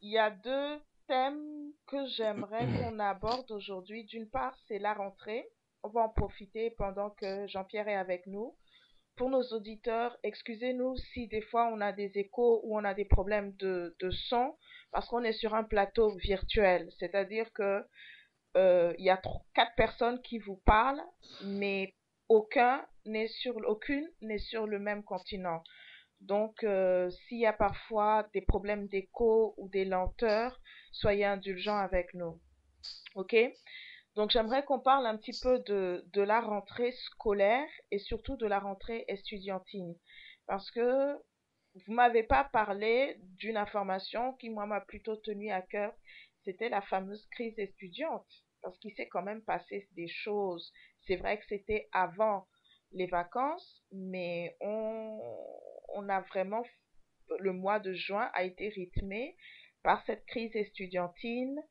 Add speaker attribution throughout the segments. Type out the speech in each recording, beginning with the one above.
Speaker 1: il y a deux thèmes que j'aimerais qu'on aborde aujourd'hui. D'une part, c'est la rentrée. On va en profiter pendant que Jean-Pierre est avec nous. Pour nos auditeurs, excusez-nous si des fois on a des échos ou on a des problèmes de son, parce qu'on est sur un plateau virtuel. C'est-à-dire que il y a quatre personnes qui vous parlent, mais aucune n'est sur le même continent. Donc, s'il y a parfois des problèmes d'écho ou des lenteurs, soyez indulgents avec nous. OK? Donc, j'aimerais qu'on parle un petit peu de la rentrée scolaire et surtout de la rentrée estudiantine. Parce que vous m'avez pas parlé d'une information qui, moi, m'a plutôt tenu à cœur. C'était la fameuse crise étudiante. Parce qu'il s'est quand même passé des choses. C'est vrai que c'était avant les vacances, mais on a vraiment, le mois de juin a été rythmé par cette crise estudiantine,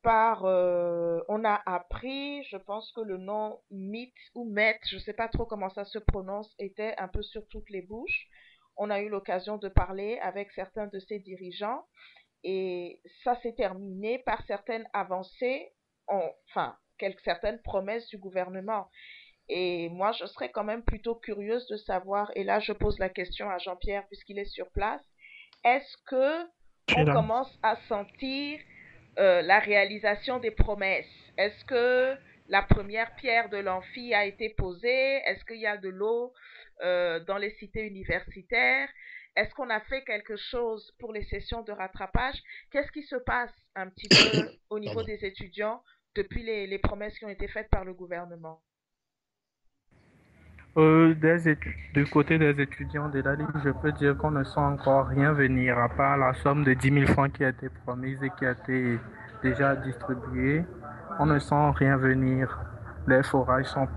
Speaker 1: on a appris, je pense que le nom MIT ou MET, je ne sais pas trop comment ça se prononce, était un peu sur toutes les bouches. On a eu l'occasion de parler avec certains de ses dirigeants et ça s'est terminé par certaines avancées, enfin, certaines promesses du gouvernement. Et moi, je serais quand même plutôt curieuse de savoir, et là, je pose la question à Jean-Pierre puisqu'il est sur place, est-ce que
Speaker 2: Je suis
Speaker 1: on
Speaker 2: là.
Speaker 1: commence à sentir la réalisation des promesses? Est-ce que la première pierre de l'amphi a été posée? Est-ce qu'il y a de l'eau dans les cités universitaires? Est-ce qu'on a fait quelque chose pour les sessions de rattrapage? Qu'est-ce qui se passe un petit peu au niveau
Speaker 3: Pardon.
Speaker 1: des étudiants depuis les promesses qui ont été faites par le gouvernement?
Speaker 2: Du côté des étudiants de la Ligue, je peux dire qu'on ne sent encore rien venir, à part la somme de 10 000 francs qui a été promise et qui a été déjà distribuée. On ne
Speaker 1: Mhm.
Speaker 2: sent rien venir. Les forages sont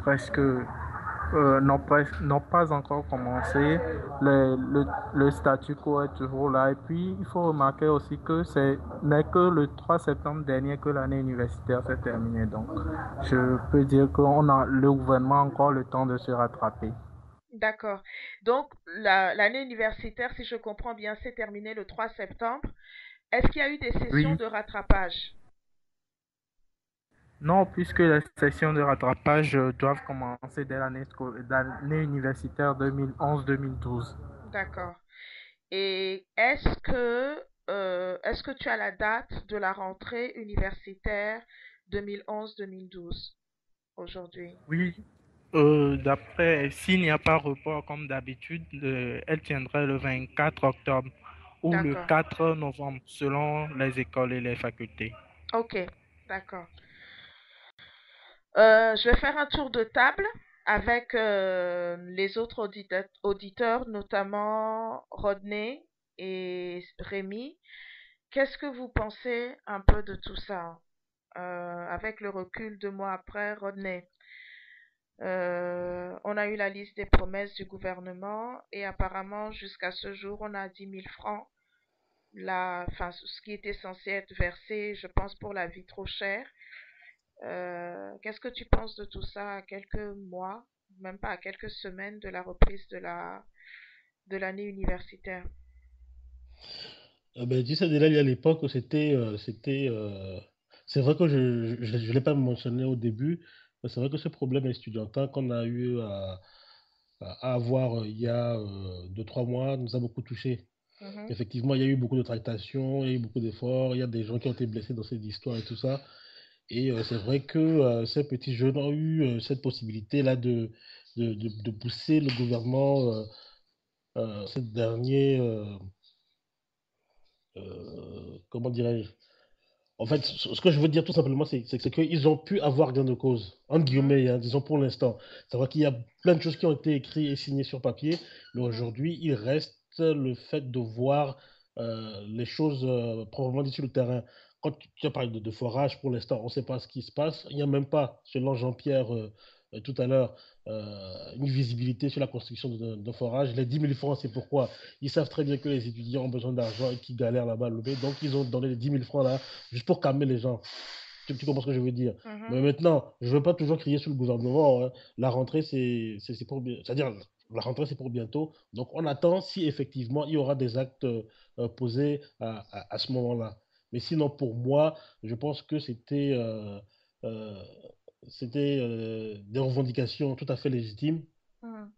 Speaker 2: n'ont pas encore commencé. Le statu quo est toujours là. Et puis, il faut remarquer aussi que ce n'est que le 3 septembre dernier que l'année universitaire s'est terminée. Donc, je peux dire le gouvernement a encore le temps de se rattraper.
Speaker 1: D'accord. Donc, l'année universitaire, si je comprends bien, s'est terminée le 3 septembre. Est-ce qu'il y a eu des sessions
Speaker 2: Oui,
Speaker 1: de rattrapage?
Speaker 2: non, puisque les sessions de rattrapage doivent commencer dès l'année universitaire 2011-2012.
Speaker 1: D'accord. Et est-ce que tu as la date de la rentrée universitaire 2011-2012 aujourd'hui?
Speaker 2: Oui, s'il n'y a pas report comme d'habitude, elle tiendrait le 24 octobre ou le
Speaker 1: D'accord.
Speaker 2: 4 novembre selon les écoles et les facultés.
Speaker 1: Ok, d'accord. Je vais faire un tour de table avec les autres auditeurs, notamment Rodney et Rémi. Qu'est-ce que vous pensez un peu de tout ça? Avec le recul 2 mois après, Rodney, on a eu la liste des promesses du gouvernement et apparemment jusqu'à ce jour, on a 10 000 francs. Enfin, ce qui était censé être versé, je pense, pour la vie trop chère. Qu'est-ce que tu penses de tout ça à quelques mois, même pas à quelques semaines de la reprise de l'année universitaire?
Speaker 3: Tu sais, déjà, à l'époque, c'est vrai que je ne l'ai pas mentionné au début, mais c'est vrai que ce problème estudiantin qu'on a eu à avoir il y a 2, 3 mois nous a beaucoup touchés.
Speaker 1: Mhm,
Speaker 3: Effectivement, il y a eu beaucoup de tractations, il y a eu beaucoup d'efforts, il y a des gens qui ont été blessés dans cette histoire et tout ça. Et c'est vrai que ces petits jeunes ont eu cette possibilité-là de pousser le gouvernement, ces derniers, comment dirais-je, en fait, ce que je veux dire tout simplement, c'est qu'ils ont pu avoir gain de cause, entre
Speaker 1: mhm,
Speaker 3: guillemets, hein, disons pour l'instant. C'est vrai qu'il y a plein de choses qui ont été écrites et signées sur papier, mais
Speaker 1: mhm,
Speaker 3: aujourd'hui, il reste le fait de voir les choses proprement dites sur le terrain. Quand tu as parlé de forage, pour l'instant, on ne sait pas ce qui se passe. Il n'y a même pas, selon Jean-Pierre tout à l'heure, une visibilité sur la construction d'un forage. Les 10 000 francs, c'est pourquoi ils savent très bien que les étudiants ont besoin d'argent et qu'ils galèrent là-bas à lever. Donc, ils ont donné les 10 000 francs là juste pour calmer les gens. Tu comprends ce que je veux dire?
Speaker 1: mhm,
Speaker 3: Mais maintenant, je ne veux pas toujours crier sur le gouvernement, hein. La rentrée, c'est pour bien. C'est-à-dire, La rentrée, c'est pour bientôt. Donc, on attend si effectivement il y aura des actes posés à ce moment-là. Mais sinon, pour moi, je pense que euh, c'était des revendications tout à fait légitimes.
Speaker 1: Mhm.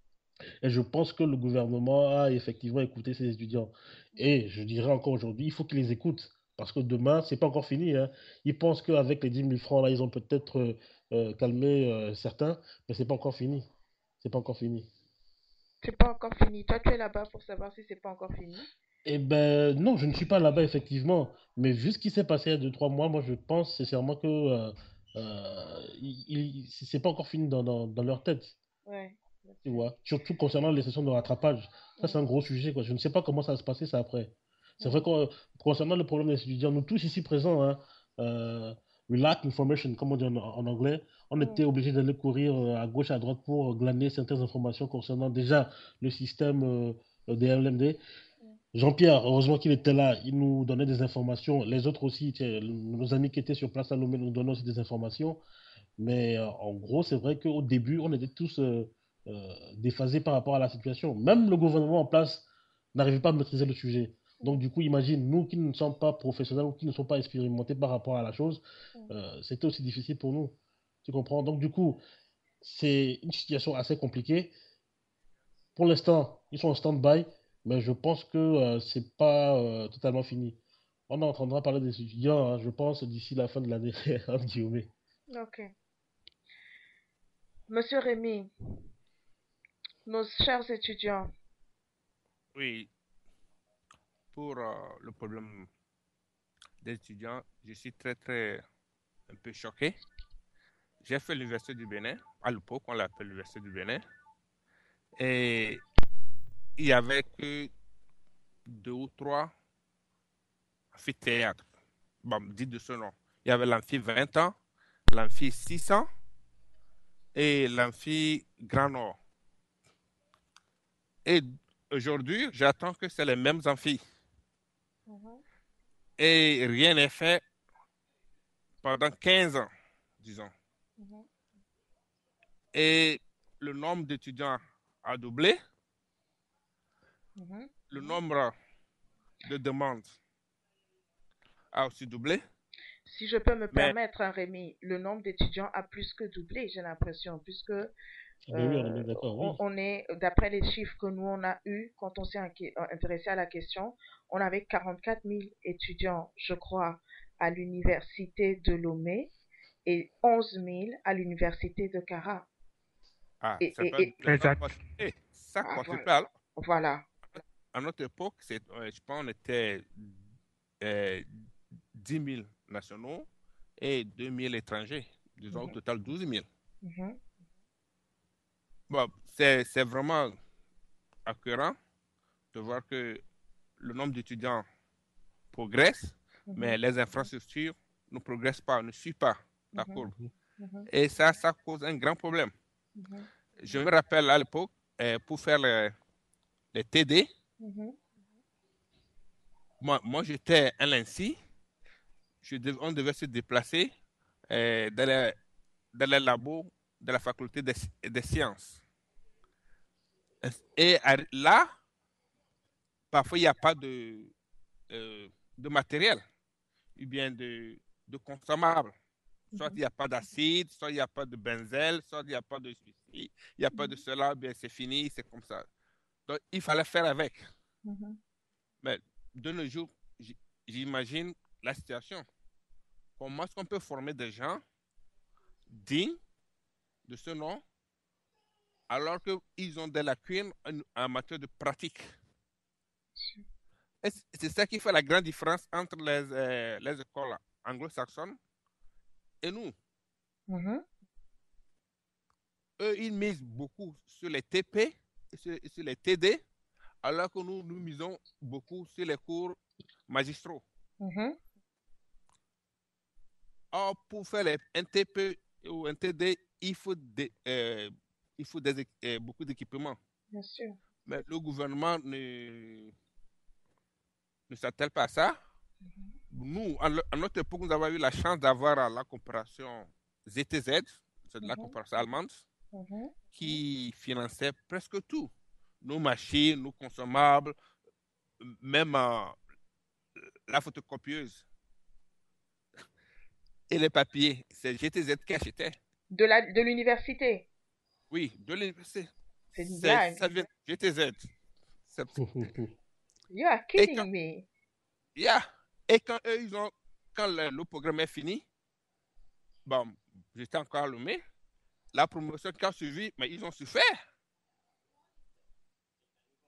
Speaker 3: Et je pense que le gouvernement a effectivement écouté ces étudiants. Et je dirais encore aujourd'hui, il faut qu'ils les écoutent. Parce que demain, c'est pas encore fini, hein. Ils pensent qu'avec les 10 000 francs, là, ils ont peut-être calmé certains, mais c'est pas encore fini. C'est pas encore fini.
Speaker 1: C'est pas encore fini. Toi, tu es là-bas pour savoir si c'est pas encore fini.
Speaker 3: Eh ben non, je ne suis pas là-bas effectivement, mais vu ce qui s'est passé il y a 2, 3 mois, moi je pense sincèrement que c'est pas encore fini dans leur tête,
Speaker 1: Ouais, bien
Speaker 3: tu
Speaker 1: sûr.
Speaker 3: vois. Surtout concernant les sessions de rattrapage. Ça, c'est un
Speaker 1: Mhm.
Speaker 3: gros sujet, quoi. Je ne sais pas comment ça va se passer ça après. C'est vrai
Speaker 1: Mhm.
Speaker 3: que concernant le problème des étudiants, nous tous ici présents, hein, euh, we lack information, comme on dit en anglais, on était
Speaker 1: Mhm.
Speaker 3: obligés d'aller courir à gauche, à droite pour glaner certaines informations concernant déjà le système des LMD. Jean-Pierre, heureusement qu'il était là, il nous donnait des informations. Les autres aussi, tiens, nos amis qui étaient sur place à Lomé nous donnaient aussi des informations. Mais en gros, c'est vrai qu'au début, on était tous déphasés par rapport à la situation. Même le gouvernement en place n'arrivait pas à maîtriser le sujet. Donc,
Speaker 1: Mhm.
Speaker 3: du coup, imagine, nous qui ne sommes pas professionnels ou qui ne sommes pas expérimentés par rapport à la chose,
Speaker 1: Mhm.
Speaker 3: c'était aussi difficile pour nous. Tu comprends? Donc, du coup, c'est une situation assez compliquée. Pour l'instant, ils sont en stand-by, mais je pense que c'est pas totalement fini. On entendra parler des étudiants, hein, je pense, d'ici la fin de l'année, entre guillemets.
Speaker 1: Ok. Monsieur Rémy, nos chers étudiants.
Speaker 4: Oui, pour le problème des étudiants, je suis très, un peu choqué. J'ai fait l'Université du Bénin, à l'époque, on l'appelle l'Université du Bénin, et il y avait que 2 ou 3 amphithéâtres. Bon, dit de ce nom. Il y avait l'amphi 20 ans, l'amphi 600 et l'amphi Grand Nord. Et aujourd'hui, j'attends que c'est les mêmes amphis.
Speaker 1: Mhm.
Speaker 4: Et rien n'est fait pendant 15 ans, disons.
Speaker 1: Mhm.
Speaker 4: Et le nombre d'étudiants a doublé,
Speaker 1: Mhm.
Speaker 4: le nombre de demandes a aussi doublé,
Speaker 1: Si je peux me
Speaker 4: mais
Speaker 1: permettre, hein, Rémi, le nombre d'étudiants a plus que doublé, j'ai l'impression, puisque
Speaker 3: Ah ben oui, on est bien d'accord, oui.
Speaker 1: on est, d'après les chiffres que nous on a eus quand on s'est intéressé à la question, on avait 44 000 étudiants, je crois, à l'université de Lomé et 11 000 à l'université de Cara.
Speaker 4: c'est pas
Speaker 1: Et
Speaker 4: ça
Speaker 2: Exact.
Speaker 4: quadruplé. Ça
Speaker 1: ah,
Speaker 4: quadruplé. Alors,
Speaker 1: voilà.
Speaker 4: à notre époque, je pense qu'on était euh, 10 000 nationaux et 2 000 étrangers. Disons au
Speaker 1: Mhm.
Speaker 4: total 12 000.
Speaker 1: Mhm.
Speaker 4: Bon, c'est vraiment accurant de voir que le nombre d'étudiants progresse, mais
Speaker 1: Mhm.
Speaker 4: les infrastructures ne progressent pas, ne suivent pas la
Speaker 1: Mhm.
Speaker 4: courbe.
Speaker 3: Mhm.
Speaker 1: Mhm.
Speaker 4: Et ça cause un grand problème.
Speaker 1: Mhm.
Speaker 4: Je me rappelle à l'époque, pour faire les TD,
Speaker 1: Mhm.
Speaker 4: moi j'étais à l'INSI, on devait se déplacer dans les labos de la faculté des sciences. Et là, parfois, il n'y a pas de matériel, ou bien de consommables. Soit il
Speaker 1: Mhm.
Speaker 4: n'y a pas d'acide, soit il n'y a pas de benzèle, soit il n'y a pas de ceci, il n'y a pas de
Speaker 1: Mhm.
Speaker 4: cela, bien c'est fini, c'est comme ça. Donc, il fallait faire avec.
Speaker 1: Mhm.
Speaker 4: Mais de nos jours, j'imagine la situation. Comment est-ce qu'on peut former des gens dignes de ce nom alors qu'ils ont des lacunes en matière de pratique? Et c'est ça qui fait la grande différence entre les écoles anglo-saxonnes et nous.
Speaker 1: Mhm.
Speaker 4: Eux, ils misent beaucoup sur les TP et sur les TD, alors que nous misons beaucoup sur les cours magistraux.
Speaker 1: Mhm.
Speaker 4: Or, pour faire un TP ou un TD, il faut beaucoup d'équipements.
Speaker 1: Bien sûr.
Speaker 4: Mais le gouvernement ne s'attelle pas à ça. Nous, à notre époque, nous avons eu la chance d'avoir la coopération ZTZ, c'est de la
Speaker 1: Mhm.
Speaker 4: coopération allemande.
Speaker 1: Mhm.
Speaker 4: qui finançait presque tout. Nos machines, nos consommables, même la photocopieuse et les papiers. C'est GTZ qui achetait.
Speaker 1: De l'université.
Speaker 4: Oui, de l'université.
Speaker 1: C'est une blague.
Speaker 4: Ça vient de GTZ. C'est-
Speaker 1: You are
Speaker 4: Et quand,
Speaker 1: kidding me.
Speaker 4: yeah. Et quand eux, quand le programme est fini, bon, j'étais encore allumé. La promotion qui a suivi, mais ils ont su faire.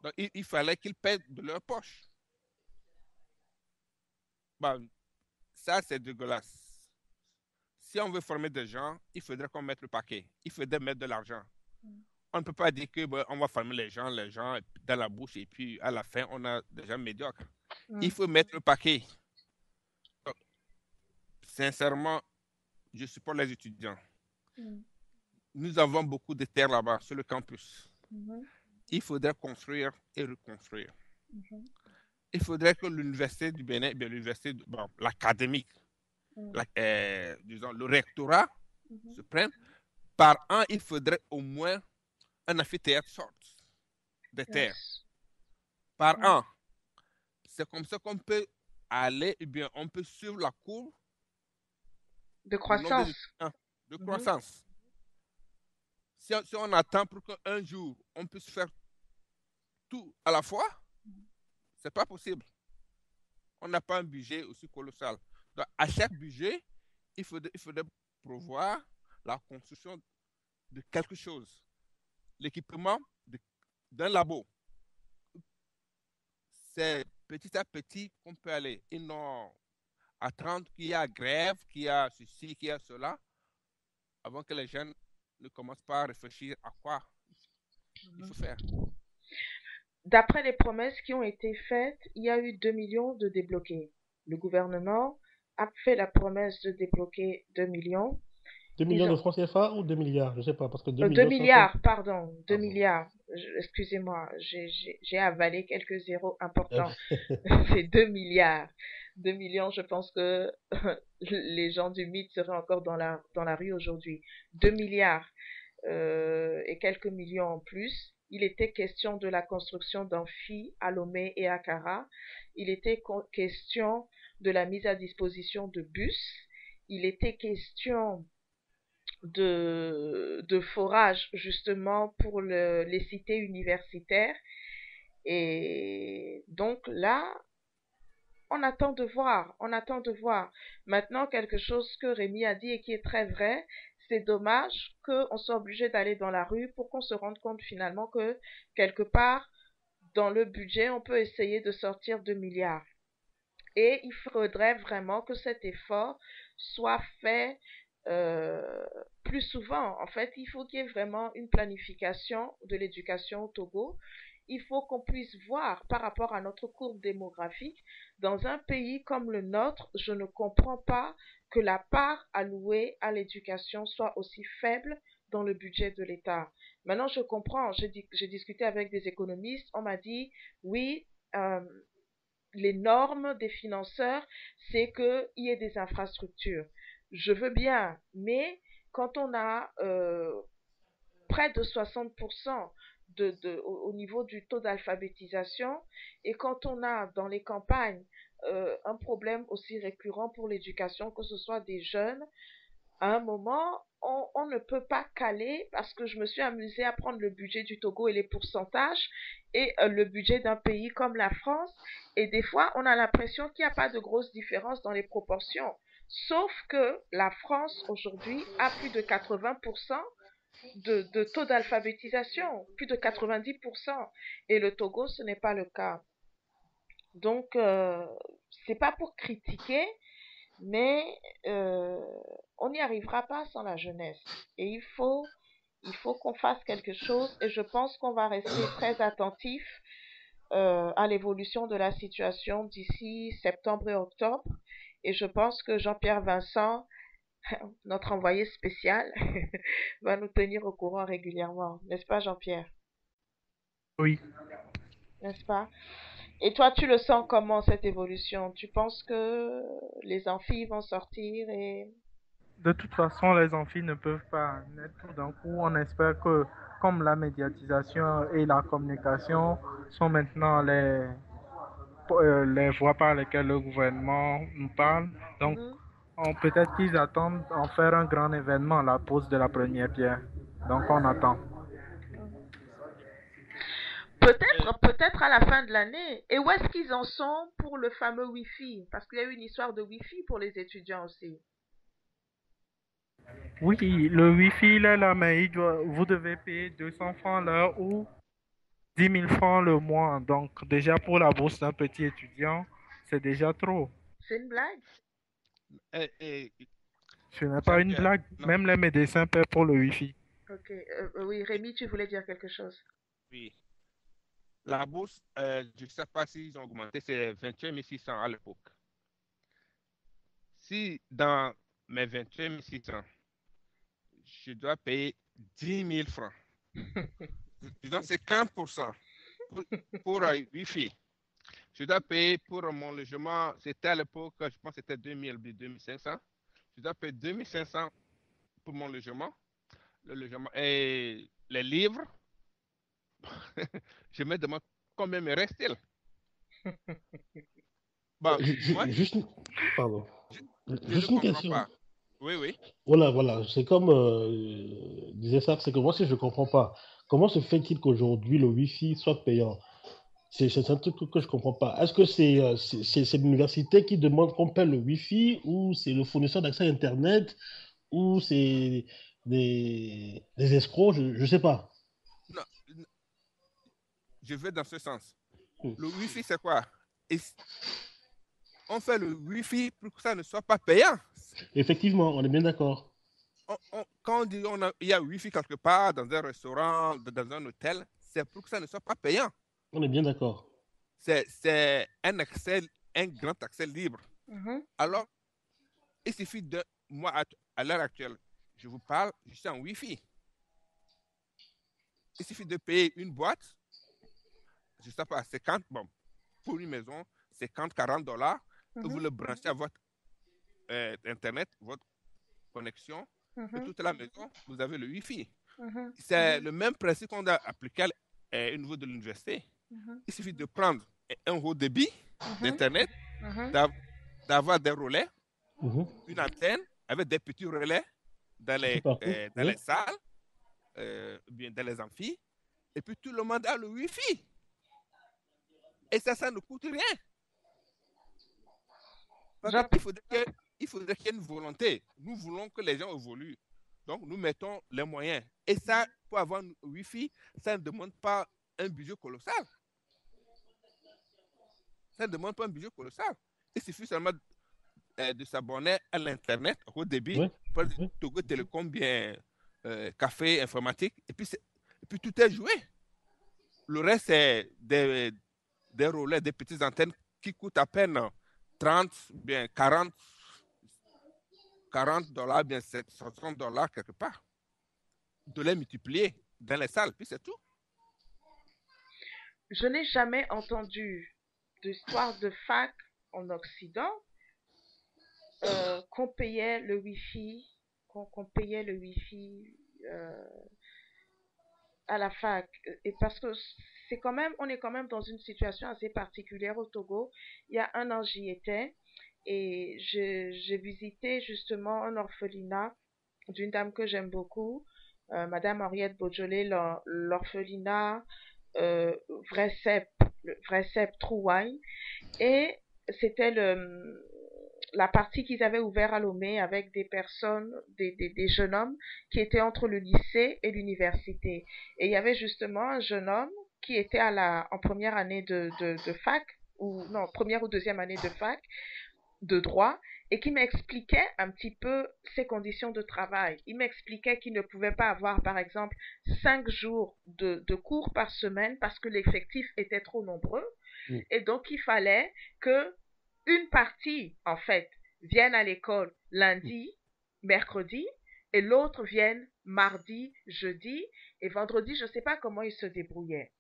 Speaker 4: Donc, il fallait qu'ils paient de leur poche. Bon, ça, c'est dégueulasse. Si on veut former des gens, il faudrait qu'on mette le paquet. Il faudrait mettre de l'argent. On ne peut pas dire que bon, on va former les gens dans la bouche et puis à la fin, on a des gens médiocres. Il faut mettre le paquet. Donc, sincèrement, je supporte les étudiants. Nous avons beaucoup de terres là-bas, sur le campus. Il faudrait construire et reconstruire. Il faudrait que l'université du Bénin, bien l'université, bon, l'académique, disons, le rectorat se prenne. Par an, il faudrait au moins un amphithéâtre sorte de terre. Par an. C'est comme ça qu'on peut aller, eh bien, on peut suivre la courbe
Speaker 1: de croissance.
Speaker 4: De croissance. Si on attend pour qu'un jour, on puisse faire tout à la fois, c'est pas possible. On n'a pas un budget aussi colossal. Donc, à chaque budget, il faudrait prévoir la construction de quelque chose. L'équipement d'un labo. C'est petit à petit qu'on peut aller. Et non attendre qu'il y a grève, qu'il y a ceci, qu'il y a cela, avant que les jeunes ne commencent pas à réfléchir à quoi il faut faire.
Speaker 1: D'après les promesses qui ont été faites, il y a eu 2 millions de débloqués. Le gouvernement a fait la promesse de débloquer 2 millions.
Speaker 3: 2 millions de francs CFA ou 2 milliards? Je ne sais pas, parce que 2
Speaker 1: 2
Speaker 3: millions,
Speaker 1: milliards, pardon, 2
Speaker 3: Pardon.
Speaker 1: milliards. Excusez-moi, j'ai avalé quelques zéros importants. C'est 2 milliards. 2 millions, je pense que les gens du mythe seraient encore dans la rue aujourd'hui. 2 milliards et quelques millions en plus. Il était question de la construction d'amphis à Lomé et à Kara. Il était question de la mise à disposition de bus. Il était question de forage justement pour les cités universitaires. Et donc là, on attend de voir, on attend de voir. Maintenant, quelque chose que Rémi a dit et qui est très vrai, c'est dommage qu'on soit obligé d'aller dans la rue pour qu'on se rende compte finalement que quelque part, dans le budget, on peut essayer de sortir 2 milliards. Et il faudrait vraiment que cet effort soit fait plus souvent. En fait, il faut qu'il y ait vraiment une planification de l'éducation au Togo. Il faut qu'on puisse voir par rapport à notre courbe démographique. Dans un pays comme le nôtre, je ne comprends pas que la part allouée à l'éducation soit aussi faible dans le budget de l'État. Maintenant, je comprends. J'ai discuté avec des économistes. On m'a dit, oui, les normes des financeurs, c'est qu'il y ait des infrastructures. Je veux bien, mais quand on a près de 60% au niveau du taux d'alphabétisation et quand on a dans les campagnes un problème aussi récurrent pour l'éducation, que ce soit des jeunes, à un moment, on ne peut pas caler parce que je me suis amusée à prendre le budget du Togo et les pourcentages et le budget d'un pays comme la France. Et des fois, on a l'impression qu'il n'y a pas de grosse différence dans les proportions. Sauf que la France, aujourd'hui, a plus de 80% de taux d'alphabétisation, plus de 90%. Et le Togo, ce n'est pas le cas. Donc, c'est pas pour critiquer, mais on n'y arrivera pas sans la jeunesse. Et il faut qu'on fasse quelque chose. Et je pense qu'on va rester très attentif à l'évolution de la situation d'ici septembre et octobre. Et je pense que Jean-Pierre Vincent, notre envoyé spécial, va nous tenir au courant régulièrement. N'est-ce pas, Jean-Pierre?
Speaker 2: Oui.
Speaker 1: N'est-ce pas? Et toi, tu le sens comment cette évolution? Tu penses que les amphis vont sortir et...
Speaker 2: de toute façon, les amphis ne peuvent pas naître tout d'un coup. On espère que, comme la médiatisation et la communication sont maintenant les voies par lesquelles le gouvernement nous parle, donc
Speaker 1: Mhm.
Speaker 2: peut-être qu'ils attendent en faire un grand événement, la pose de la première pierre. Donc on attend.
Speaker 4: Et,
Speaker 1: Peut-être à la fin de l'année. Et où est-ce qu'ils en sont pour le fameux Wi-Fi? Parce qu'il y a eu une histoire de Wi-Fi pour les étudiants aussi.
Speaker 2: Oui, le Wi-Fi il est là, mais vous devez payer 200 francs l'heure ou 10 000 francs le mois. Donc déjà pour la bourse d'un petit étudiant, c'est déjà trop.
Speaker 1: C'est une blague?
Speaker 4: et
Speaker 2: Ce n'est pas une
Speaker 4: Jean-Pierre,
Speaker 2: blague.
Speaker 4: non,
Speaker 2: Même les médecins paient pour le Wi-Fi.
Speaker 1: Ok. Oui, Rémi, tu voulais dire quelque chose?
Speaker 4: oui. La bourse, je ne sais pas s'ils ont augmenté, c'est 21 600 à l'époque. Si dans mes 21 600, je dois payer 10 000 francs, disons c'est 40% pour Wi-Fi. Je dois payer pour mon logement, c'était à l'époque, je pense que c'était 2000, 2500. Je dois payer 2500 pour mon logement, le logement et les livres. Je me demande combien me reste-t-il. Bon, moi,
Speaker 3: Juste, pardon.
Speaker 4: je, je ne
Speaker 3: Juste une
Speaker 4: comprends
Speaker 3: question.
Speaker 4: pas. Oui, oui.
Speaker 3: Voilà. C'est comme disait ça, c'est que moi, si je ne comprends pas, comment se fait-il qu'aujourd'hui le Wi-Fi soit payant? C'est un truc que je ne comprends pas. Est-ce que c'est l'université qui demande qu'on paie le Wi-Fi ou c'est le fournisseur d'accès à Internet ou c'est des escrocs? Je ne sais pas.
Speaker 4: Non, je vais dans ce sens.
Speaker 3: Hmm.
Speaker 4: Le Wi-Fi, c'est quoi? Et on fait le Wi-Fi pour que ça ne soit pas payant.
Speaker 3: Effectivement, on est bien d'accord.
Speaker 4: Quand on dit il y a Wi-Fi quelque part, dans un restaurant, dans un hôtel, c'est pour que ça ne soit pas payant.
Speaker 3: On est bien d'accord.
Speaker 4: C'est un accès, un grand accès libre.
Speaker 1: Mhm.
Speaker 4: Alors, il suffit de, moi, à l'heure actuelle, je vous parle, je suis en Wi-Fi. Il suffit de payer une boîte, je ne sais pas, 50, bon, pour une maison, 50, $40, et vous
Speaker 1: Mhm.
Speaker 4: le branchez à votre Internet, votre connexion, et
Speaker 1: Mhm.
Speaker 4: toute la maison, vous avez le Wi-Fi.
Speaker 1: Mhm.
Speaker 4: C'est le même principe qu'on a appliqué au niveau de l'université.
Speaker 1: Mhm.
Speaker 4: Il suffit de prendre un haut débit
Speaker 1: Mhm.
Speaker 4: d'Internet,
Speaker 1: Mhm.
Speaker 4: d'avoir des relais,
Speaker 3: Mhm.
Speaker 4: une antenne avec des petits relais
Speaker 3: Un peu partout.
Speaker 4: dans
Speaker 3: Oui.
Speaker 4: les salles, bien dans les amphis, et puis tout le monde a le Wi-Fi. Et ça ne coûte rien. Parce
Speaker 1: Jean-
Speaker 4: il faudrait qu'il y ait une volonté. Nous voulons que les gens évoluent. Donc, nous mettons les moyens. Et ça, pour avoir un Wi-Fi, ça ne demande pas un budget colossal. Ça ne demande pas un budget colossal. Il suffit seulement de s'abonner à l'Internet au débit,
Speaker 3: Oui.
Speaker 4: par
Speaker 3: Oui.
Speaker 4: Togo Télécom, bien café informatique, et puis tout est joué. Le reste, c'est des relais, des petites antennes qui coûtent à peine 30, bien $40, bien $60 quelque part. De les multiplier dans les salles, puis c'est tout.
Speaker 1: Je n'ai jamais entendu d'histoire de fac en Occident qu'on payait le Wi-Fi, qu'on payait le Wi-Fi euh, à la fac. Et parce que c'est quand même, on est quand même dans une situation assez particulière au Togo. Il y a un an, j'y étais et j'ai visité justement un orphelinat d'une dame que j'aime beaucoup, Madame Henriette Beaujolais, l'orphelinat euh, Vrai Cep, le Vrai Cep Trouaille. Et c'était la partie qu'ils avaient ouverte à Lomé avec des personnes, des jeunes hommes qui étaient entre le lycée et l'université. Et il y avait justement un jeune homme qui était en première année de fac, ou non, première ou deuxième année de fac, de droit, et qui m'expliquait un petit peu ses conditions de travail. Il m'expliquait qu'il ne pouvait pas avoir, par exemple, 5 jours de cours par semaine parce que l'effectif était trop nombreux.
Speaker 3: Mm.
Speaker 1: Et donc, il fallait que une partie, en fait, vienne à l'école lundi, mercredi, et l'autre vienne mardi, jeudi, et vendredi, je ne sais pas comment il se débrouillait.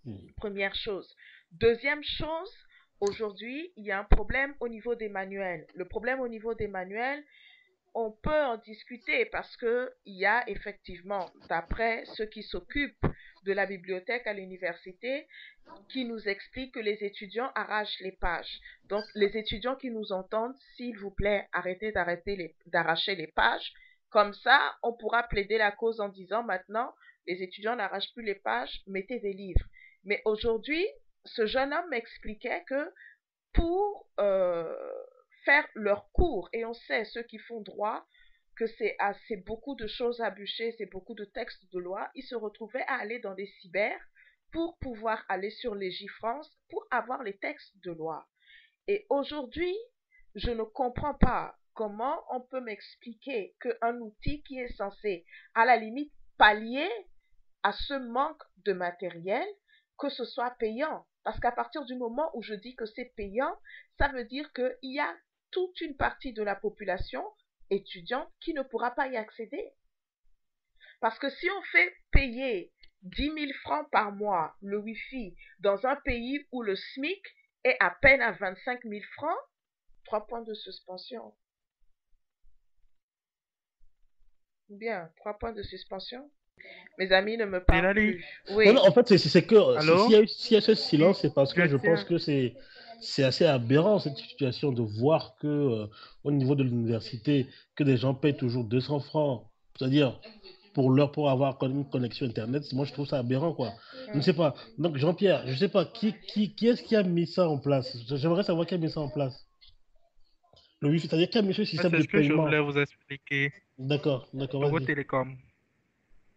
Speaker 3: Mm.
Speaker 1: Première chose. Deuxième chose, aujourd'hui, il y a un problème au niveau des manuels. Le problème au niveau des manuels, on peut en discuter parce que il y a effectivement, d'après ceux qui s'occupent de la bibliothèque à l'université, qui nous expliquent que les étudiants arrachent les pages. Donc, les étudiants qui nous entendent, s'il vous plaît, d'arracher les pages. Comme ça, on pourra plaider la cause en disant maintenant, les étudiants n'arrachent plus les pages, mettez des livres. Mais aujourd'hui, ce jeune homme m'expliquait que pour faire leur cours, et on sait, ceux qui font droit, que c'est beaucoup de choses à bûcher, c'est beaucoup de textes de loi, ils se retrouvaient à aller dans des cyber pour pouvoir aller sur Légifrance pour avoir les textes de loi. Et aujourd'hui, je ne comprends pas comment on peut m'expliquer qu'un outil qui est censé, à la limite, pallier à ce manque de matériel, que ce soit payant. Parce qu'à partir du moment où je dis que c'est payant, ça veut dire qu'il y a toute une partie de la population étudiante qui ne pourra pas y accéder. Parce que si on fait payer 10 000 francs par mois le Wi-Fi dans un pays où le SMIC est à peine à 25 000 francs, 3 points de suspension. Bien, 3 points de suspension. Mes amis ne me parlent plus. Oui.
Speaker 3: Non, en fait, c'est que
Speaker 5: Allô?
Speaker 3: s'il y a ce silence, c'est parce que je pense que c'est assez aberrant cette situation de voir que au niveau de l'université, que des gens payent toujours 200 francs, c'est-à-dire pour avoir une connexion Internet. Moi, je trouve ça aberrant, quoi. Je ne sais pas. Donc, Jean-Pierre, je ne sais pas qui est-ce qui a mis ça en place. J'aimerais savoir qui a mis ça en place. Le Wi-Fi, c'est-à-dire qui a mis ce système
Speaker 5: C'est
Speaker 3: de
Speaker 5: ce que je
Speaker 3: paiement.
Speaker 5: voulais vous expliquer.
Speaker 3: D'accord,
Speaker 5: Togo
Speaker 3: vas-y.
Speaker 5: Télécom.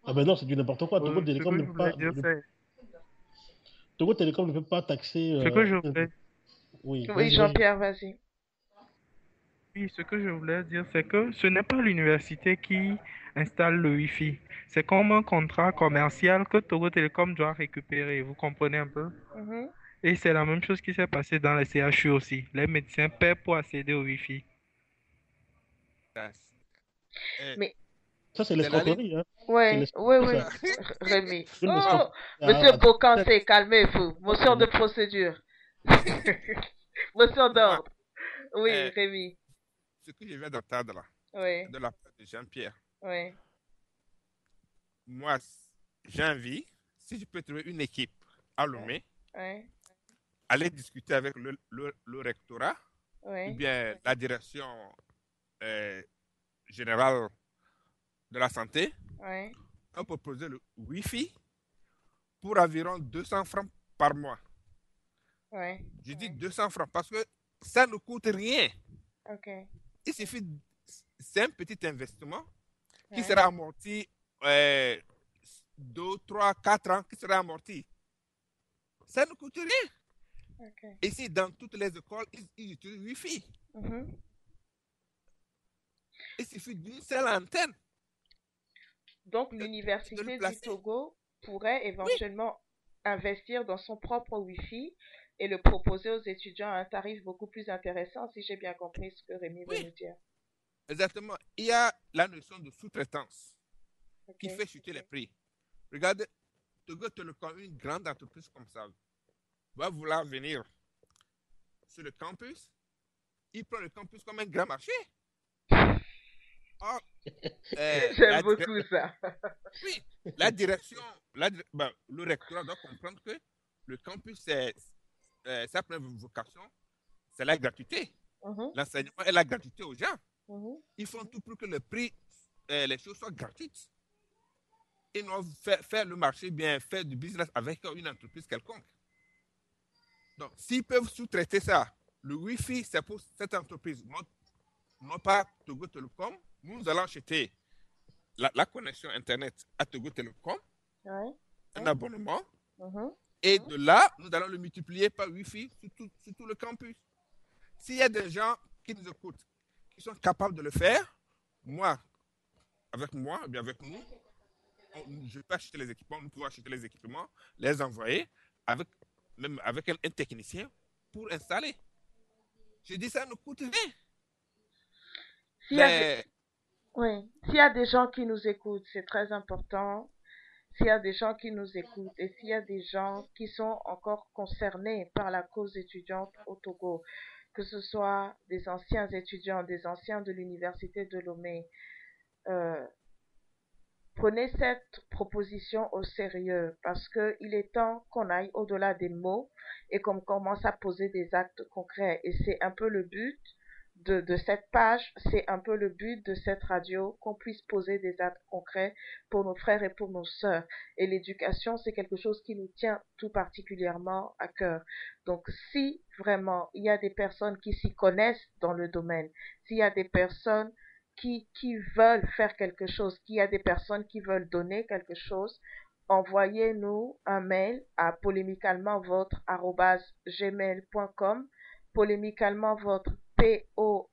Speaker 3: Ah ben non, c'est du n'importe quoi. Togo
Speaker 5: Ce
Speaker 3: Télécom
Speaker 5: que
Speaker 3: ne
Speaker 5: je
Speaker 3: peut
Speaker 5: voulais
Speaker 3: pas.
Speaker 5: dire, c'est...
Speaker 3: Togo Télécom ne peut pas taxer.
Speaker 5: Ce que je voulais...
Speaker 3: Oui,
Speaker 1: Oui,
Speaker 3: vas-y.
Speaker 1: Jean-Pierre, vas-y.
Speaker 5: Oui, ce que je voulais dire, c'est que ce n'est pas l'université qui installe le Wi-Fi. C'est comme un contrat commercial que Togo Télécom doit récupérer. Vous comprenez un peu?
Speaker 1: Mhm.
Speaker 5: Et c'est la même chose qui s'est passée dans les CHU aussi. Les médecins paient pour accéder au Wi-Fi.
Speaker 1: Mais,
Speaker 3: Ça, c'est
Speaker 4: C'est la ligne.
Speaker 3: l'escroquerie, hein. C'est
Speaker 1: oui,
Speaker 3: l'escroquerie, ça.
Speaker 1: Rémi.
Speaker 3: Une
Speaker 1: Oh,
Speaker 3: escroquerie
Speaker 1: Monsieur
Speaker 3: à
Speaker 1: Bocancé, calmez-vous. Motion de
Speaker 3: tête.
Speaker 1: procédure. Motion
Speaker 4: Moi,
Speaker 1: d'ordre. Oui,
Speaker 4: euh,
Speaker 1: Rémi.
Speaker 4: ce que je viens d'entendre là,
Speaker 1: Oui,
Speaker 4: de la part de Jean-Pierre,
Speaker 1: oui,
Speaker 4: moi, j'ai envie, si je peux trouver une équipe à Lomé,
Speaker 1: oui,
Speaker 4: aller discuter avec le rectorat ou
Speaker 1: oui.
Speaker 4: bien la direction euh, générale de la santé,
Speaker 1: Oui,
Speaker 4: on peut proposer le Wi-Fi pour environ 200 francs par mois.
Speaker 1: oui.
Speaker 4: Je dis 200 francs parce que ça ne coûte rien.
Speaker 1: Ok.
Speaker 4: Il suffit, c'est un petit investissement qui
Speaker 1: Ouais.
Speaker 4: sera amorti 2, 3, 4 ans, qui sera amorti. Ça ne coûte rien.
Speaker 1: Ok.
Speaker 4: Ici, dans toutes les écoles, ils utilisent Wi-Fi.
Speaker 1: Mhm.
Speaker 4: Il suffit d'une seule antenne.
Speaker 1: Donc,
Speaker 4: de le
Speaker 1: l'université du
Speaker 4: placer.
Speaker 1: Togo pourrait
Speaker 4: Oui,
Speaker 1: éventuellement investir dans son propre Wi-Fi et le proposer aux étudiants à un tarif beaucoup plus intéressant, si j'ai bien compris ce que Rémi veut
Speaker 4: oui,
Speaker 1: nous dire.
Speaker 4: exactement. Il y a la notion de sous-traitance
Speaker 1: Ok.
Speaker 4: qui fait chuter les prix. Regardez, Togo Telecom, une grande entreprise comme ça, va vouloir venir sur le campus. Il prend le campus comme un grand marché. Or,
Speaker 1: J'aime beaucoup ça.
Speaker 4: oui, la direction, le rectorat doit comprendre que le campus, sa première vocation, c'est la gratuité.
Speaker 1: Mhm,
Speaker 4: L'enseignement et la gratuité aux gens.
Speaker 1: mhm.
Speaker 4: Ils font tout pour que le prix, les choses soient gratuites. Ils doivent faire le marché, bien faire du business avec une entreprise quelconque. Donc, s'ils peuvent sous-traiter ça, le Wi-Fi, c'est pour cette entreprise, non pas Togo Telecom. Nous allons acheter la connexion Internet à Togo Telecom,
Speaker 1: Ouais.
Speaker 4: un abonnement,
Speaker 1: Mhm.
Speaker 4: et de là, nous allons le multiplier par Wi-Fi sur tout le campus. S'il y a des gens qui nous écoutent, qui sont capables de le faire, moi, bien avec nous, je peux acheter les équipements, nous pouvons acheter les équipements, les envoyer, même avec un technicien pour installer. Je dis ça ne coûte rien.
Speaker 1: S'il y a des... Oui. S'il y a des gens qui nous écoutent, c'est très important. S'il y a des gens qui nous écoutent et s'il y a des gens qui sont encore concernés par la cause étudiante au Togo, que ce soit des anciens étudiants, des anciens de l'université de Lomé, euh, prenez cette proposition au sérieux parce que il est temps qu'on aille au-delà des mots et qu'on commence à poser des actes concrets. Et c'est un peu le but de cette page, c'est un peu le but de cette radio, qu'on puisse poser des actes concrets pour nos frères et pour nos sœurs. Et l'éducation, c'est quelque chose qui nous tient tout particulièrement à cœur. Donc, si vraiment il y a des personnes qui s'y connaissent dans le domaine, s'il y a des personnes qui veulent faire quelque chose, qu'il y a des personnes qui veulent donner quelque chose, envoyez-nous un mail à polémiquelementvôtre@gmail.com, polémiquelementvôtre polémiqualement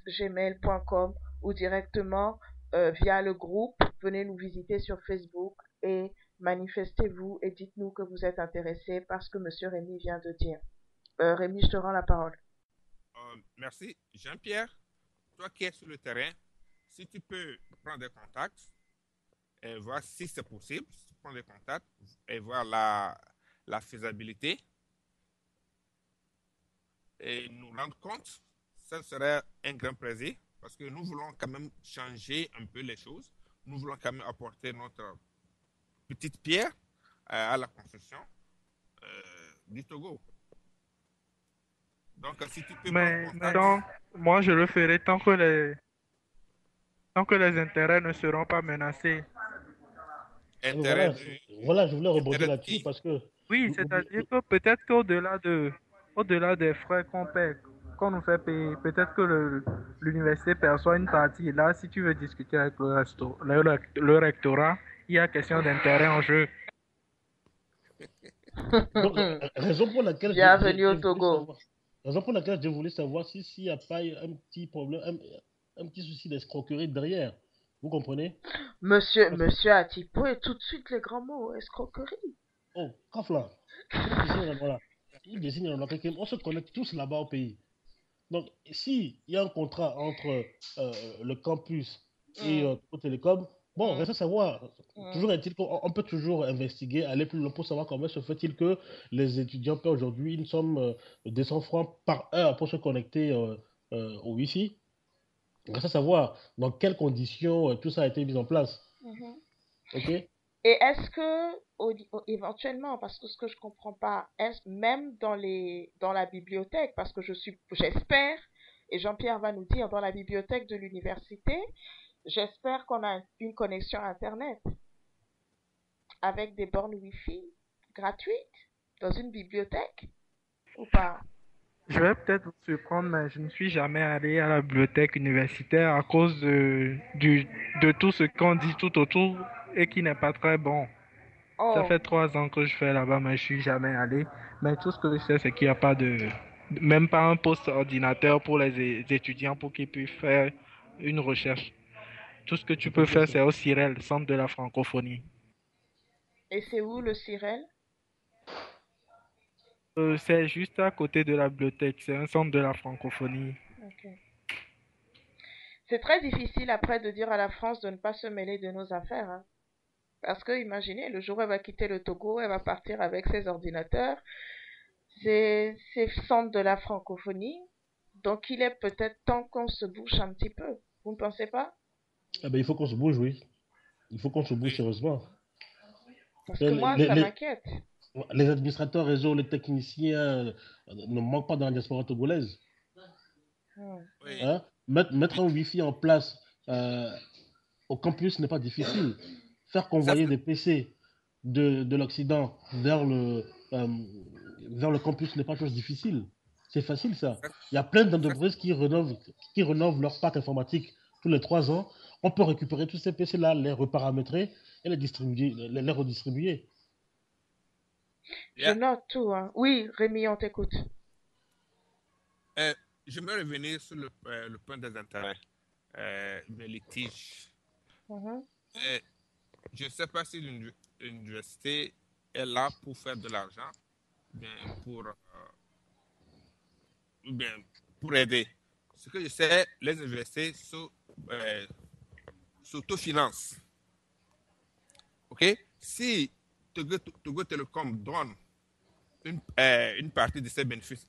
Speaker 1: @gmail.com ou directement via le groupe. Venez nous visiter sur Facebook et manifestez-vous et dites-nous que vous êtes intéressé par ce que Monsieur Rémi vient de dire. Rémi, je te rends la parole.
Speaker 4: Merci. Jean-Pierre, toi qui es sur le terrain, si tu peux prendre des contacts et voir si c'est possible, si tu prends des contacts et voir la faisabilité et nous rendre compte, ça serait un grand plaisir parce que nous voulons quand même changer un peu les choses. Nous voulons quand même apporter notre petite pierre à la construction du Togo. Donc, si tu peux
Speaker 5: Mais
Speaker 4: prendre contact.
Speaker 5: donc, moi, je le ferai tant que les intérêts ne seront pas menacés.
Speaker 4: Intérêt
Speaker 3: Voilà, je voulais rebondir
Speaker 4: intérêt de
Speaker 3: là-dessus
Speaker 4: qui?
Speaker 3: parce que
Speaker 5: Oui, c'est-à-dire que peut-être au-delà des frais qu'on paie, qu'on nous fait payer, peut-être que l'université perçoit une partie. Et là, si tu veux discuter avec le rectorat, il y a question d'intérêt en jeu.
Speaker 3: donc, raison pour laquelle
Speaker 1: Bienvenue au
Speaker 3: j'ai voulu
Speaker 1: Togo.
Speaker 3: savoir, raison pour laquelle je voulais savoir si s'il n'y a pas eu un petit problème, un petit souci d'escroquerie derrière. Vous comprenez? Parce que,
Speaker 1: Monsieur Atipo et tout de suite les grands mots, escroquerie.
Speaker 3: oh, Kafla, voilà. Il désigne un endroit on se connecte tous là-bas au pays. Donc, s'il y a un contrat entre le campus et
Speaker 1: Mm,
Speaker 3: Togo Télécom, bon,
Speaker 1: mm,
Speaker 3: reste à savoir.
Speaker 1: mm.
Speaker 3: Toujours est-il qu'on peut toujours investiguer, aller plus loin pour savoir comment se fait-il que les étudiants paient aujourd'hui une somme de 200 francs par heure pour se connecter au Wi-Fi. Reste à savoir dans quelles conditions tout ça a été mis en place.
Speaker 1: Mhm.
Speaker 3: OK?
Speaker 1: Et est-ce que, éventuellement, parce que ce que je comprends pas, est-ce même dans la bibliothèque, parce que j'espère, et Jean-Pierre va nous dire, dans la bibliothèque de l'université, j'espère qu'on a une connexion Internet avec des bornes Wi-Fi gratuites dans une bibliothèque ou pas?
Speaker 5: Je vais peut-être vous surprendre, mais je ne suis jamais allé à la bibliothèque universitaire à cause de tout ce qu'on dit tout autour et qui n'est pas très bon. Ça
Speaker 1: Oh,
Speaker 5: fait 3 ans que je fais là-bas, mais je suis jamais allé. Mais tout ce que je sais, c'est qu'il n'y a pas même pas un poste ordinateur pour les étudiants pour qu'ils puissent faire une recherche. Tout ce que tu peux faire, c'est au CIREL, Centre de la francophonie.
Speaker 1: et c'est où le Cyrel?
Speaker 5: C'est juste à côté de la bibliothèque. C'est un centre de la francophonie.
Speaker 1: Ok. C'est très difficile après de dire à la France de ne pas se mêler de nos affaires, hein. Parce que imaginez, le jour où elle va quitter le Togo, elle va partir avec ses ordinateurs, ses centres de la francophonie. Donc il est peut-être temps qu'on se bouge un petit peu. Vous ne pensez pas?
Speaker 3: Eh ben, il faut qu'on se bouge, oui. Il faut qu'on se bouge
Speaker 4: Oui.
Speaker 3: sérieusement.
Speaker 1: Parce que
Speaker 3: Les,
Speaker 1: moi,
Speaker 3: les-
Speaker 1: ça
Speaker 3: les-
Speaker 1: m'inquiète.
Speaker 3: les administrateurs réseau, les techniciens ne manquent pas dans la diaspora togolaise.
Speaker 1: Hmm.
Speaker 4: Oui.
Speaker 3: Hein? Mettre un Wi-Fi en place au campus n'est pas difficile. Faire
Speaker 4: Ça,
Speaker 3: convoyer des PC de l'Occident euh, vers le campus n'est pas chose difficile. C'est facile ça.
Speaker 4: ça,
Speaker 3: Il y a plein
Speaker 4: ça,
Speaker 3: d'entreprises qui rénovent leur parc informatique tous les 3 ans. On peut récupérer tous ces PC-là, les reparamétrer et les distribuer, les redistribuer.
Speaker 1: Je
Speaker 4: yeah.
Speaker 1: note tout, hein. Oui, Rémi, on t'écoute.
Speaker 4: Je vais revenir sur le point des intérêts, des litiges.
Speaker 1: Mhm.
Speaker 4: Je ne sais pas si l'université est là pour faire de l'argent, bien bien pour aider. Ce que je sais, les universités s'autofinancent. OK? Si Togo Telecom donne une partie de ses bénéfices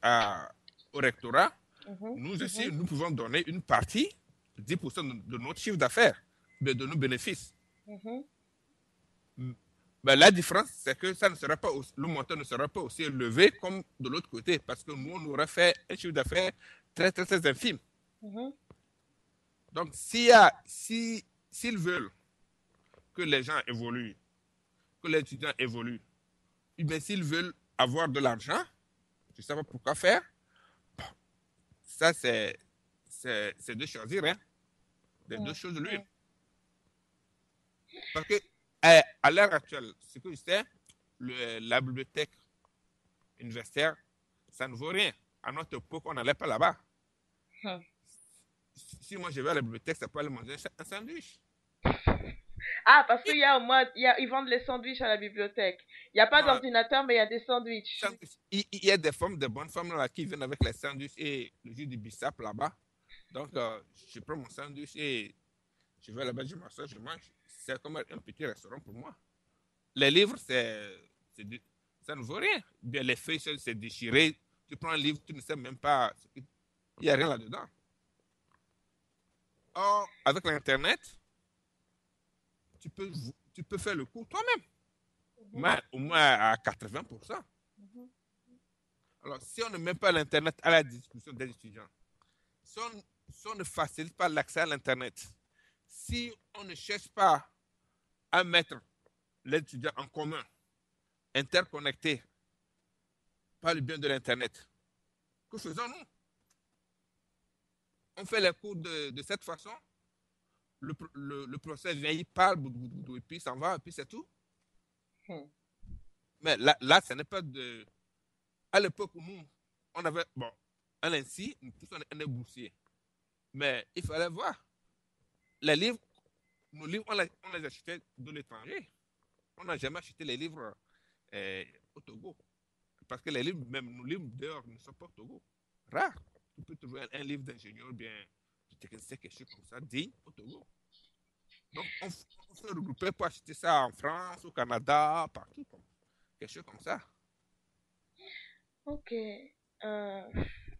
Speaker 4: au rectorat, nous aussi, nous pouvons donner une partie, 10% de notre chiffre d'affaires, de nos bénéfices. Ben, la différence, c'est que ça ne sera pas le montant ne sera pas aussi élevé comme de l'autre côté, parce que nous, on aurait fait un chiffre d'affaires très, très, très infime. Donc, s'ils veulent que les gens évoluent, que les étudiants évoluent, et bien s'ils veulent avoir de l'argent, je ne sais pas pourquoi faire, ça, c'est de choisir, hein, des deux choses l'une. Parce que à l'heure actuelle, ce que je sais, la bibliothèque universitaire, ça ne vaut rien. À notre époque, on n'allait pas là-bas. Si moi je vais à la bibliothèque, ça peut aller manger un sandwich.
Speaker 1: Ah, parce qu'il y a au moins, ils vendent les sandwichs à la bibliothèque. Il n'y a pas d'ordinateur, mais il y a des sandwichs.
Speaker 4: Il y a des bonnes femmes là, qui viennent avec les sandwichs et le jus du bissap là-bas. Donc, je prends mon sandwich et je vais là-bas, je m'assois, je mange. C'est comme un petit restaurant pour moi. Les livres, ça ne vaut rien. Bien, les feuilles, c'est déchiré. Tu prends un livre, tu ne sais même pas. Il n'y a rien là-dedans. Or, avec l'Internet, tu peux faire le cours toi-même. Mais au moins à 80%. Alors, si on ne met pas l'Internet à la disposition des étudiants, si on ne facilite pas l'accès à l'Internet, si on ne cherche pas à mettre les étudiants en commun, interconnectés par le bien de l'Internet, que faisons-nous? On fait les cours de cette façon, le professeur vient, il parle, et puis il s'en va, et puis c'est tout. Mais là, ce n'est pas de... À l'époque où nous, on avait... Bon, à l'INSI, nous tous, on est boursiers. Mais il fallait voir. Les livres, nos livres, on les achetait de l'étranger. On n'a jamais acheté les livres au Togo. Parce que les livres, même nos livres dehors, ne sont pas au Togo. Rare. Tu peux trouver un livre d'ingénieur, bien, de technicien, quelque chose comme ça, digne au Togo. Donc, on se regroupait pour acheter ça en France, au Canada, partout. Quelque chose comme ça.
Speaker 1: Ok.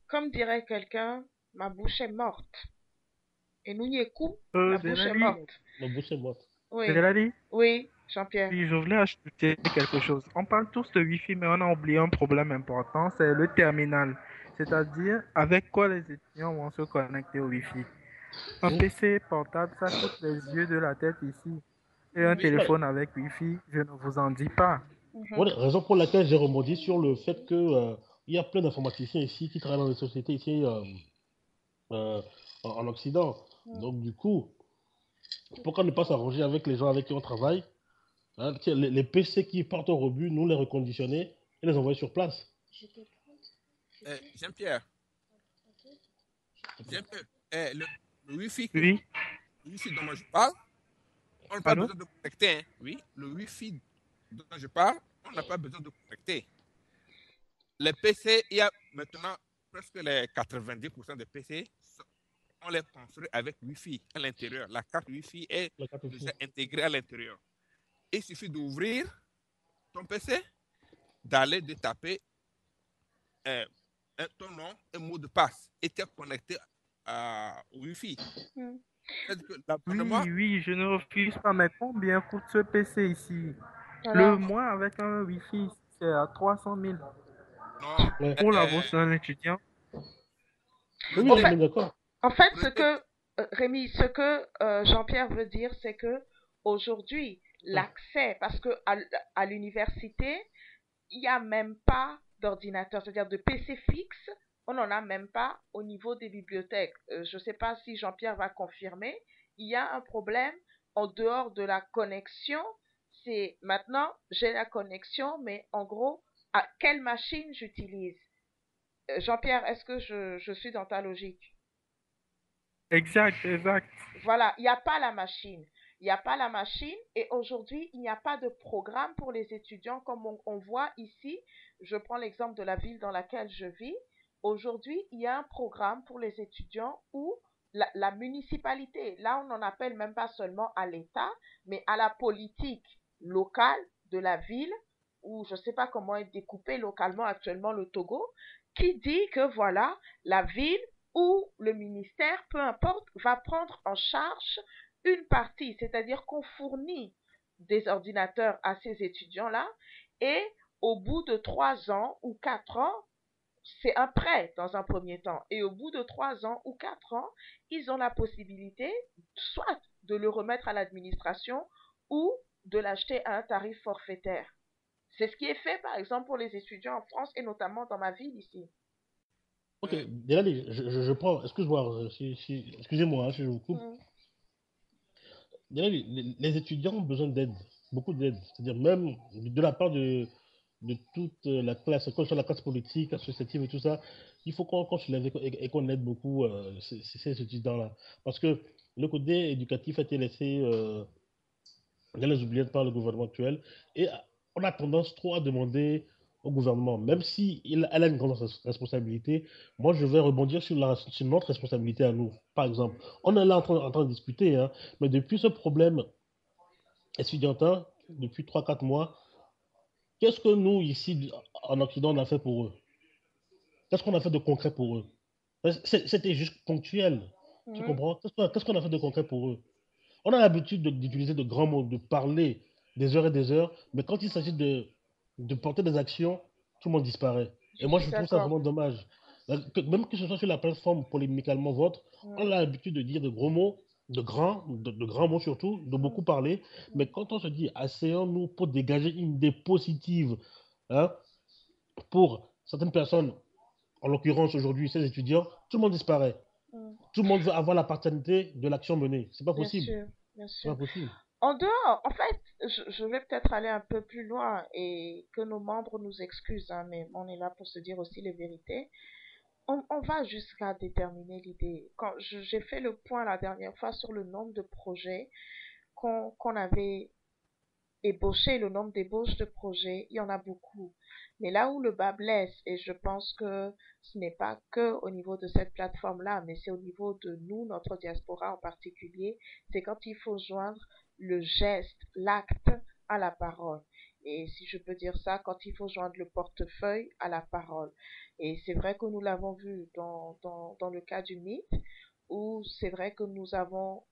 Speaker 1: Comme dirait quelqu'un, ma bouche est morte. Et nous n'y est coup, la bouche est morte.
Speaker 3: La bouche est morte.
Speaker 1: Oui.
Speaker 5: Delali?
Speaker 1: Oui, Jean-Pierre.
Speaker 5: Oui, je voulais ajouter quelque chose. On parle tous de Wi-Fi, mais on a oublié un problème important, c'est le terminal. C'est-à-dire, avec quoi les étudiants vont se connecter au Wi-Fi. Un PC portable, ça coûte les yeux de la tête ici. Et un téléphone avec Wi-Fi, je ne vous en dis pas.
Speaker 3: Voilà, raison pour laquelle j'ai rebondi sur le fait que il y a plein d'informaticiens ici qui travaillent dans les sociétés ici en Occident. Donc du coup, pourquoi ne pas s'arranger avec les gens avec qui on travaille, hein, les PC qui partent au rebut, nous les reconditionner et les envoyer sur place.
Speaker 4: Jean-Pierre, le Wi-Fi,
Speaker 5: Oui.
Speaker 4: Le Wi-Fi dont moi je parle, on n'a pas besoin de connecter. Hein. Oui, le Wi-Fi dont je parle, on n'a pas besoin de connecter. Les PC, il y a maintenant presque les 90% des PC, on les construit avec Wi-Fi à l'intérieur. La carte Wi-Fi est déjà intégrée à l'intérieur. Il suffit d'ouvrir ton PC, d'aller de taper ton nom, un mot de passe, et tu es connecté au Wi-Fi.
Speaker 5: Oui, je ne refuse pas, mais combien coûte ce PC ici? Le mois avec un Wi-Fi, c'est à 300 000.
Speaker 4: Non.
Speaker 5: Pour la bourse d'un étudiant.
Speaker 1: En fait, ce que Rémi, ce que Jean-Pierre veut dire, c'est que aujourd'hui, l'accès, parce que à l'université, il n'y a même pas d'ordinateur, c'est-à-dire de PC fixe, on n'en a même pas au niveau des bibliothèques. Je ne sais pas si Jean-Pierre va confirmer. Il y a un problème en dehors de la connexion. C'est maintenant, j'ai la connexion, mais en gros, à quelle machine j'utilise? Jean-Pierre, est-ce que je suis dans ta logique?
Speaker 5: Exact.
Speaker 1: Voilà, il n'y a pas la machine. Il n'y a pas la machine et aujourd'hui, il n'y a pas de programme pour les étudiants comme on voit ici. Je prends l'exemple de la ville dans laquelle je vis. Aujourd'hui, il y a un programme pour les étudiants où la municipalité, là on n'en appelle même pas seulement à l'État, mais à la politique locale de la ville, ou je ne sais pas comment est découpé localement actuellement le Togo, qui dit que voilà, la ville ou le ministère, peu importe, va prendre en charge une partie, c'est-à-dire qu'on fournit des ordinateurs à ces étudiants-là et au bout de 3 ans ou 4 ans, c'est un prêt dans un premier temps. Et au bout de 3 ans ou 4 ans, ils ont la possibilité soit de le remettre à l'administration ou de l'acheter à un tarif forfaitaire. C'est ce qui est fait, par exemple, pour les étudiants en France et notamment dans ma ville ici.
Speaker 3: Ok, Delali, je prends, excuse-moi, excusez-moi si je vous coupe.
Speaker 1: Mm.
Speaker 3: Delali, les étudiants ont besoin d'aide, beaucoup d'aide. C'est-à-dire même de la part de toute la classe, que ce soit la classe politique, associative et tout ça, il faut qu'on se lève et qu'on aide beaucoup ces étudiants-là. Parce que le côté éducatif a été laissé dans les oubliettes par le gouvernement actuel et on a tendance trop à demander au gouvernement, même si elle a une grande responsabilité. Moi, je vais rebondir sur notre responsabilité à nous. Par exemple, on est là en train de discuter, hein, mais depuis ce problème estudiantin, depuis 3 4 mois, qu'est-ce que nous, ici, en Occident, on a fait pour eux? Qu'est-ce qu'on a fait de concret pour eux? C'était juste ponctuel. Tu
Speaker 1: Mhm.
Speaker 3: comprends? Qu'est-ce qu'on a fait de concret pour eux? On a l'habitude d'utiliser de grands mots, de parler des heures et des heures, mais quand il s'agit de porter des actions, tout le monde disparaît.
Speaker 1: Je
Speaker 3: Et moi,
Speaker 1: suis
Speaker 3: je trouve ça
Speaker 1: d'accord.
Speaker 3: vraiment dommage. Même que ce soit sur la plateforme polémiquement vôtre, on
Speaker 1: Mhm.
Speaker 3: a l'habitude de dire de gros mots, de grands mots surtout, de beaucoup parler, mais quand on se dit asseyons-nous pour dégager une idée positive, hein, pour certaines personnes, en l'occurrence aujourd'hui, ces étudiants, tout le monde disparaît.
Speaker 1: Mhm.
Speaker 3: Tout le monde veut avoir la paternité de l'action menée. C'est pas
Speaker 1: Bien
Speaker 3: possible.
Speaker 1: sûr, bien
Speaker 3: C'est
Speaker 1: sûr.
Speaker 3: pas possible.
Speaker 1: En dehors, en fait, je vais peut-être aller un peu plus loin et que nos membres nous excusent, hein, mais on est là pour se dire aussi les vérités. On va jusqu'à déterminer l'idée. Quand j'ai fait le point la dernière fois sur le nombre de projets qu'on avait ébauché, le nombre d'ébauches de projets, il y en a beaucoup. Mais là où le bas blesse, et je pense que ce n'est pas que au niveau de cette plateforme-là, mais c'est au niveau de nous, notre diaspora en particulier, c'est quand il faut joindre le geste, l'acte à la parole. Et si je peux dire ça, quand il faut joindre le portefeuille à la parole. Et c'est vrai que nous l'avons vu dans le cas du mythe, où c'est vrai que nous avons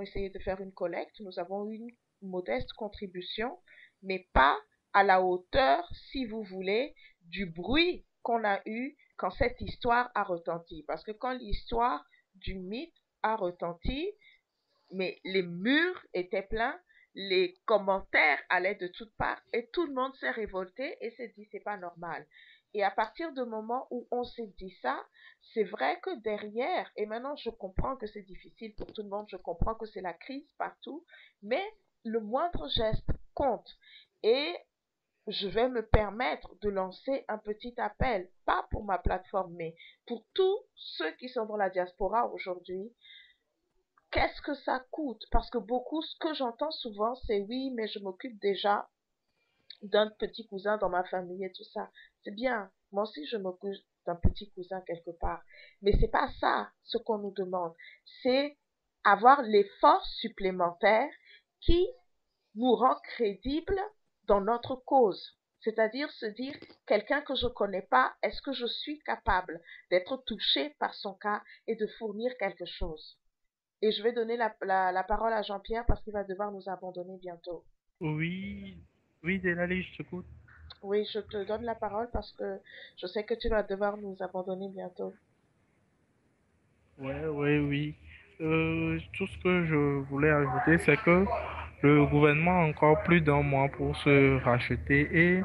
Speaker 1: essayé de faire une collecte, nous avons eu une modeste contribution, mais pas à la hauteur, si vous voulez, du bruit qu'on a eu quand cette histoire a retenti. Parce que quand l'histoire du mythe a retenti, mais les murs étaient pleins, les commentaires allaient de toutes parts et tout le monde s'est révolté et s'est dit c'est pas normal. Et à partir du moment où on s'est dit ça, c'est vrai que derrière, et maintenant je comprends que c'est difficile pour tout le monde, je comprends que c'est la crise partout, mais le moindre geste compte. Et je vais me permettre de lancer un petit appel, pas pour ma plateforme, mais pour tous ceux qui sont dans la diaspora aujourd'hui. Qu'est-ce que ça coûte? Parce que beaucoup, ce que j'entends souvent, c'est oui, mais je m'occupe déjà d'un petit cousin dans ma famille et tout ça. C'est bien. Moi aussi, je m'occupe d'un petit cousin quelque part. Mais c'est pas ça ce qu'on nous demande. C'est avoir l'effort supplémentaire qui nous rend crédibles dans notre cause. C'est-à-dire se dire, quelqu'un que je ne connais pas, est-ce que je suis capable d'être touché par son cas et de fournir quelque chose? Et je vais donner la parole à Jean-Pierre parce qu'il va devoir nous abandonner bientôt.
Speaker 5: Oui, oui, Delali, je t'écoute.
Speaker 1: Oui, je te donne la parole parce que je sais que tu vas devoir nous abandonner bientôt.
Speaker 5: Ouais, ouais, oui. Tout ce que je voulais ajouter, c'est que le gouvernement a encore plus d'un mois pour se racheter et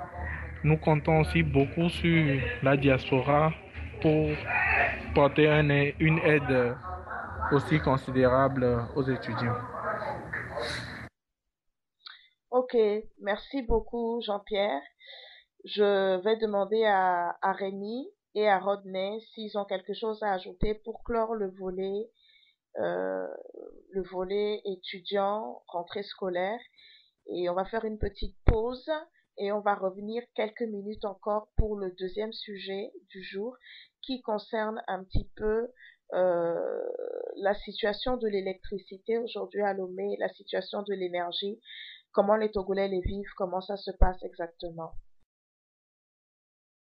Speaker 5: nous comptons aussi beaucoup sur la diaspora pour porter une aide aussi considérable aux étudiants.
Speaker 1: Ok, merci beaucoup Jean-Pierre. Je vais demander à Rémi et à Rodney s'ils ont quelque chose à ajouter pour clore euh, le volet étudiant, rentrée scolaire. Et on va faire une petite pause et on va revenir quelques minutes encore pour le deuxième sujet du jour qui concerne un petit peu euh, la situation de l'électricité aujourd'hui à Lomé, la situation de l'énergie comment les Togolais les vivent, comment ça se passe exactement.